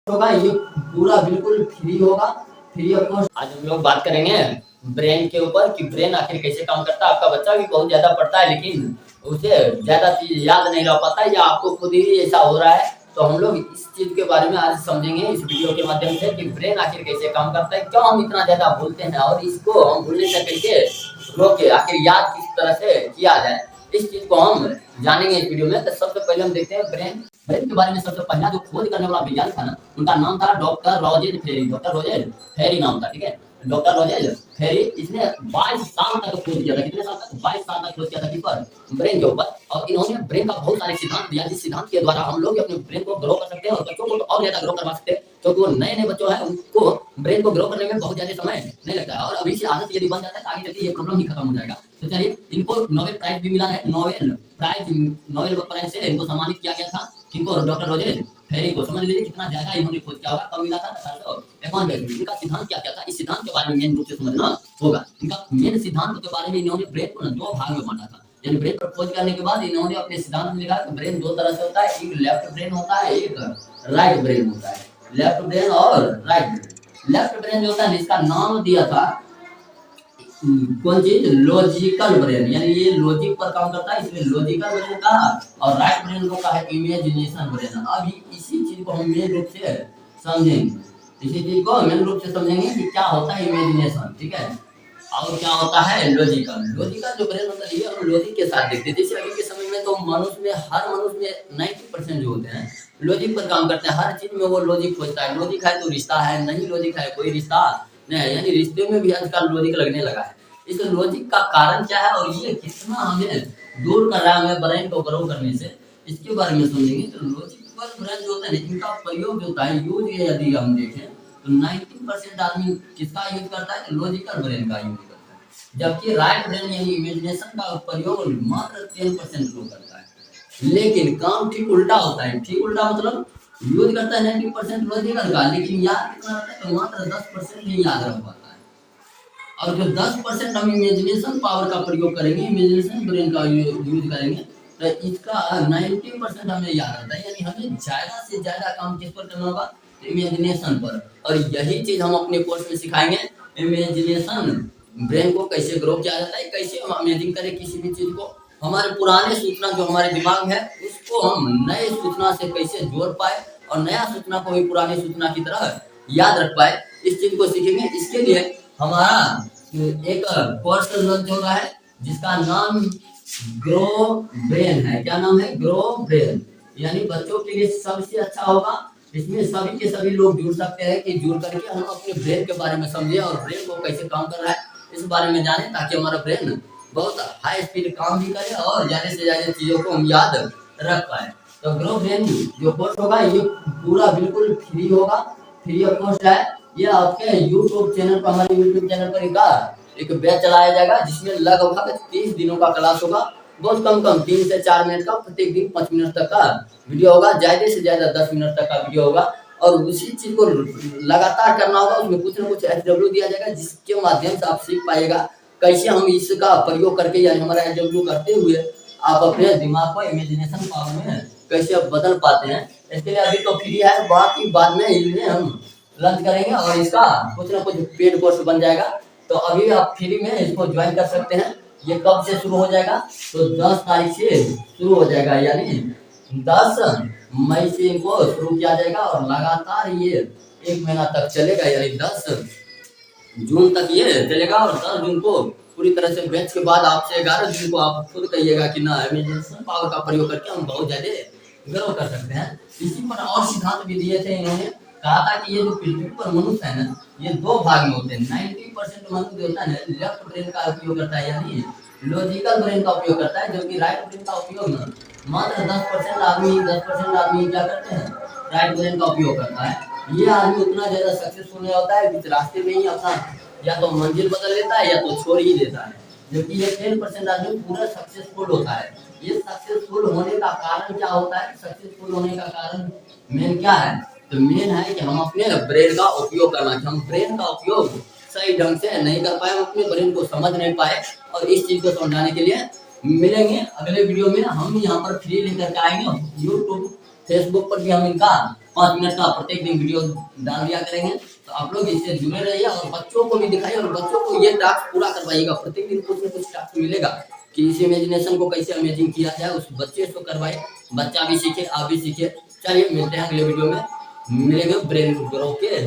होगा, ये पूरा बिल्कुल फ्री होगा, फ्री ऑफ कॉस्ट। आज हम लोग बात करेंगे ब्रेन के ऊपर कि ब्रेन आखिर कैसे काम करता है। आपका बच्चा भी बहुत ज्यादा पढ़ता है लेकिन उसे ज्यादा चीज याद नहीं रह पाता या आपको खुद ही ऐसा हो रहा है, तो हम लोग इस चीज के बारे में आज समझेंगे इस वीडियो के माध्यम से कि ब्रेन आखिर कैसे काम करता है, क्यों हम इतना ज्यादा भूलते हैं और इसको हम भूलने से कैसे रोके, आखिर याद किस तरह से किया जाए, इस चीज को हम जानेंगे इस वीडियो में। तो सबसे पहले हम देखते हैं ब्रेन के बारे में। सबसे पहला जो खोज करने वाला वैज्ञानिक था ना, उनका नाम था डॉक्टर रॉजर फेरी। डॉक्टर रॉजर फेरी नाम था, ठीक है, डॉक्टर रॉजर फेरी। इसने 22 साल तक खोज किया था। कितने साल तक? 22 साल तक खोज किया था किस पर? ब्रेन के ऊपर। और इन्होंने ब्रेन का बहुत सारे सिद्धांत दिया, जिस सिद्धांत के द्वारा हम लोग अपने ब्रेन को ग्रो कर सकते हैं और बच्चों को तो और ज्यादा ग्रो करवा सकते हैं, क्योंकि वो नए नए बच्चों है, उनको ब्रेन को ग्रो करने में बहुत ज्यादा समय नहीं लगता है। और अभी से आदत यदि बन जाता है तो आगे चलकर ये प्रॉब्लम ही खत्म हो जाएगा। तो चलिए, इनको नोबेल प्राइज भी मिला है। नोबेल प्राइज से इनको सम्मानित किया गया था। किनको? डॉक्टर रॉजर फेरी को। समझ लीजिए कितना ज्यादा इन्होंने खोज किया होगा। कब मिला था? 1851 में। इनका सिद्धांत क्या क्या था, इस सिद्धांत के बारे में मेन रूप से समझना होगा। इनका मेन सिद्धांत के बारे में इन्होंने ब्रेन को दो भाग में बांटा था। यानी ब्रेन पर खोज करने के बाद इन्होंने अपने सिद्धांत में लिखा कि ब्रेन दो तरह से होता है, एक लेफ्ट ब्रेन होता है, एक राइट ब्रेन होता है। लेफ्ट ब्रेन और राइट ब्रेन। लेफ्ट ब्रेन जो होता है, इसका नाम दिया था कौन चीज? Logical brain. यानी ये लॉजिक पर काम करता है, इसमें लॉजिकल ब्रेन का। और राइट ब्रेन को कहा है इमेजिनेशन ब्रेन। अभी इसी चीज को हम मेन रूप से समझेंगे। इसी चीज को मेन रूप से समझेंगे कि क्या होता है इमेजिनेशन, ठीक है, और क्या होता है लॉजिकल। लॉजिकल जो ब्रेन होता है, ये हम लॉजिक के साथ देखते हैं। जैसे अभी के समय में तो मनुष्य में, हर मनुष्य में 90% जो होते हैं लॉजिक पर काम करते हैं। हर चीज में वो लॉजिक खोजता है। लॉजिक है तो रिश्ता है, नहीं लॉजिक है कोई रिश्ता नहीं। यानी रिश्ते में भी आजकल लॉजिक लगने लगा है। इस लॉजिक का कारण क्या है और ये कितना हमें दूर कर रहा है हमें ब्रेन को ग्रो करने से, इसके बारे में समझेंगे। तो लॉजिकल ब्रेन जो होता है, इनका प्रयोग जो होता है, यूज यदि हम देखें तो 90% आदमी किसका यूज करता है? लॉजिकल ब्रेन का यूज करता है। जबकि राइट ब्रेन यानी इमेजिनेशन का प्रयोग मात्र 10% लोग करता है। लेकिन काम ठीक उल्टा होता है। ठीक उल्टा मतलब यूज करता है 90% लॉजिकल का, लेकिन याद कितना होता है? तो मात्र 10% ही याद रख पाता है। और जो 10% हम इमेजिनेशन पावर का प्रयोग करेंगे, इमेजिनेशन ब्रेन का यूज करेंगे, तो इसका 90% हमें याद रहता है। यानी हमें ज्यादा से ज्यादा काम किस पर करना होगा? इमेजिनेशन पर। और यही चीज हम अपने कोर्स में सिखाएंगे। इमेजिनेशन ब्रेन को कैसे ग्रो किया जाता है, कैसे हम इमेजिन करें किसी भी चीज को। हमारे पुराने सूचना जो हमारे दिमाग में है, उसको हम नए सूचना से कैसे जोड़ पाए और नया सूचना को भी पुरानी सूचना की तरह याद रख पाए, इस चीज को सीखेंगे। इसके लिए हमारा एक कोर्स लॉन्च हो रहा है, जिसका नाम ग्रो ब्रेन है। क्या नाम है? Grow brain. यानी बच्चों के लिए सबसे अच्छा होगा। इसमें सभी के सभी लोग जुड़ सकते हैं कि जुड़ करके हम अपने ब्रेन के बारे में समझे और ब्रेन को कैसे काम कर रहा है इस बारे में जाने, ताकि हमारा ब्रेन बहुत हाई स्पीड काम भी करे और ज्यादा से ज्यादा चीजों को हम याद रख पाए। तो ग्रो ब्रेन जो कोर्स होगा, ये पूरा बिल्कुल फ्री होगा, फ्री ऑफ कॉस्ट है। ये आपके YouTube चैनल पर, हमारे YouTube चैनल पर एक बैच चलाया जाएगा, जिसमें लगभग 30 दिनों का क्लास होगा। बहुत कम 3 से 4 मिनट का, प्रत्येक दिन 5 मिनट तक का वीडियो होगा। ज्यादा से ज्यादा 10 मिनट तक का वीडियो होगा और उसी चीज को लगातार करना होगा। उसमें कुछ ना कुछ SW दिया जाएगा, जिसके माध्यम से आप सीख पाएगा कैसे हम इसका प्रयोग करके, यानी हमारा SW करते हुए आप अपने दिमाग को इमेजिनेशन पावर में कैसे बदल पाते हैं। इसके लिए अभी तो फ्री है, बाकी बाद में इन्हें हम लॉन्च करेंगे और इसका कुछ ना कुछ पेड कोर्स बन जाएगा। तो अभी आप फ्री में इसको ज्वाइन कर सकते हैं। ये कब से शुरू हो जाएगा? तो 10 तारीख से शुरू हो जाएगा, यानी 10 मई से इनको शुरू किया जाएगा और लगातार ये 1 महीना तक चलेगा। यानी 10 जून तक ये चलेगा और 10 जून को पूरी तरह से बैच के बाद आपसे 11 जून को आप खुद कहिएगा कि ना, इमेजिनेशन पावर का प्रयोग करके हम बहुत ज्यादा ग्रो कर सकते हैं। इसी पर और सिद्धांत भी दिए थे इन्होंने। कहा था कि ये जो पृथ्वी पर मनुष्य है ना, ये 2 भाग में होते हैं। 90% मनुष्य जो होता है ना, लेफ्ट ब्रेन का उपयोग करता है, यानी लॉजिकल ब्रेन का उपयोग करता है, जबकि राइट ब्रेन का उपयोग ना मात्र 10% आदमी क्या करते हैं? राइट ब्रेन का उपयोग करता है। ये आदमी उतना ज्यादा सक्सेसफुल नहीं होता है, बीच रास्ते में ही अपना या तो मंजिल बदल लेता है या तो छोड़ ही देता है। जबकि ये 10% आदमी पूरा सक्सेसफुल होता है। ये सक्सेसफुल होने का कारण क्या होता है? सक्सेसफुल होने का कारण मेन क्या है? तो मेन है कि हम अपने ब्रेन का उपयोग करना। हम ब्रेन का उपयोग सही ढंग से नहीं कर पाए, हम अपने ब्रेन को समझ नहीं पाए। और इस चीज को समझाने के लिए मिलेंगे अगले वीडियो में। हम यहाँ पर फ्री लेकर के आएंगे। यूट्यूब, फेसबुक पर भी हम इनका 5 मिनट का प्रत्येक दिन वीडियो डाल दिया करेंगे। तो आप लोग इससे जुड़े रहिए और बच्चों को भी दिखाइए और बच्चों को ये टास्क पूरा करवाइएगा। प्रत्येक दिन कुछ न कुछ टास्क मिलेगा कि इस इमेजिनेशन को कैसे अमेजिंग किया जाए, उस बच्चे से करवाए, बच्चा भी सीखे, आप भी सीखे। चलिए मिलते हैं अगले वीडियो में, मिलेंगे ब्रेन ग्रो के।